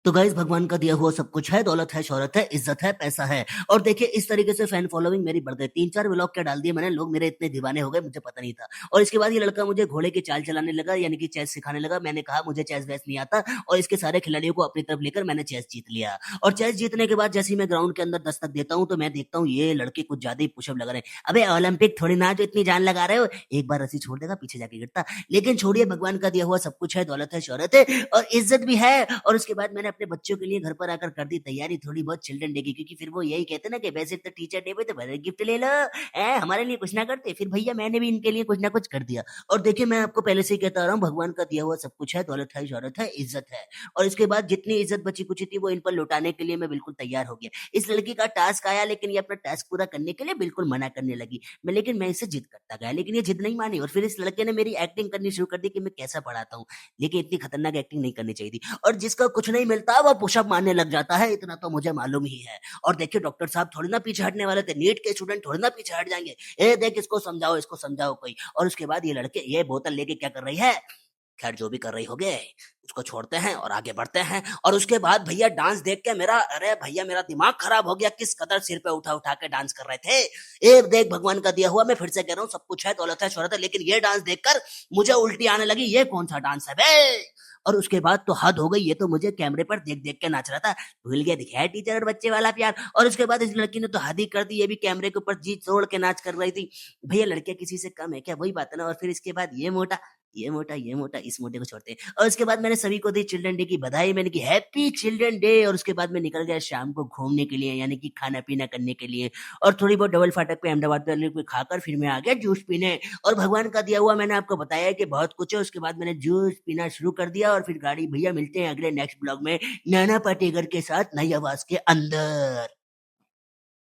तो गाइस भगवान का दिया हुआ सब कुछ है, दौलत है, शोहरत है, इज्जत है, पैसा है और देखिए इस तरीके से फैन फॉलोइंग मेरी बढ़ गई। 3-4 व्लॉग क्या डाल दिए मैंने, लोग मेरे इतने दीवाने हो गए मुझे पता नहीं था। और इसके बाद ये लड़का मुझे घोड़े की चाल चलाने लगा यानी कि चेस सिखाने लगा। मैंने कहा मुझे चेस-वेस नहीं आता और इसके सारे खिलाड़ियों को अपनी तरफ लेकर मैंने चेस जीत लिया। और चेस जीतने के बाद जैसे ही मैं ग्राउंड के अंदर दस्तक देता हूँ तो मैं देखता हूँ ये लड़के कुछ ज़्यादा ही पुशअप लगा रहे हैं। अबे ओलंपिक थोड़ी ना जो इतनी जान लगा रहे हो, एक बार रस्सी छोड़ देगा पीछे जाके गिरता। लेकिन छोड़िए, भगवान का दिया हुआ सब कुछ है, दौलत है, शोहरत है और इज्जत भी है। और उसके बाद मैंने अपने बच्चों के लिए घर पर आकर कर दी तैयारी थोड़ी बहुत चिल्ड्रन डे की, क्योंकि फिर वो यही कहते ना कि वैसे तो टीचर डे पे तो भले गिफ्ट ले लो, हमारे लिए कुछ ना करते। फिर भैया मैंने भी इनके लिए कुछ ना कुछ कर दिया। और देखिए मैं आपको पहले से ही कहता आ रहा हूँ, भगवान का दिया हुआ सब कुछ है, दौलत है, शोहरत है, इज्जत है। और इसके बाद जितनी इज्जत बची कुची थी वो इन पर लौटाने के लिए मैं बिल्कुल तैयार हो गया। इस लड़की का टास्क आया लेकिन ये अपना टास्क पूरा करने के लिए बिल्कुल मना करने लगी। लेकिन मैं इससे जिद करता गया, लेकिन ये जिद नहीं मानी और फिर इस लड़के ने मेरी एक्टिंग करनी शुरू कर दी कि मैं कैसा पढ़ाता हूँ। लेकिन इतनी खतरनाक एक्टिंग नहीं करनी चाहिए थी। और जिसका कुछ नहीं मिलता वो पुशअप मारने लग जाता है, इतना तो मुझे मालूम ही है। और देखिए डॉक्टर साहब थोड़ी ना पीछे हटने वाले थे, नीट के स्टूडेंट थोड़ी ना पीछे हट जाएंगे। ए देख इसको समझाओ कोई। और उसके बाद ये लड़के ये बोतल लेके क्या कर रही है, खैर जो भी कर रही होगे उसको छोड़ते हैं और आगे बढ़ते हैं। और उसके बाद भैया डांस देख के मेरा, अरे भैया मेरा दिमाग खराब हो गया, किस कदर सिर पे उठा उठा के डांस कर रहे थे। ए देख भगवान का दिया हुआ, मैं फिर से कह रहा हूँ सब कुछ है, दौलत है, शोहरत है, लेकिन ये डांस देखकर मुझे उल्टी आने लगी। ये कौन सा डांस है बे। और उसके बाद तो हद हो गई, ये तो मुझे कैमरे पर देख देख के नाच रहा था। भूल गया दिखाया टीचर और बच्चे वाला प्यार। और उसके बाद इस लड़की ने तो हद ही कर दी, ये भी कैमरे के ऊपर जी तोड़ के नाच कर रही थी। भैया लड़कियां किसी से कम है क्या, वही बात है ना। और फिर इसके बाद ये मोटा, ये मोटा, ये मोटा, इस मोटे को छोड़ते हैं। और उसके बाद मैंने सभी को दी चिल्ड्रन डे की बधाई, मैंने की हैप्पी चिल्ड्रन डे। और उसके बाद मैं निकल गया शाम को घूमने के लिए यानी कि खाना पीना करने के लिए। और थोड़ी बहुत डबल फाटक पे अहमदाबाद वाले को खाकर फिर मैं आ गया जूस पीने। और भगवान का दिया हुआ मैंने आपको बताया कि बहुत कुछ है। उसके बाद मैंने जूस पीना शुरू कर दिया और फिर गाड़ी, भैया मिलते हैं अगले नेक्स्ट ब्लॉग में नाना पाटेकर के साथ नई आवाज के अंदर।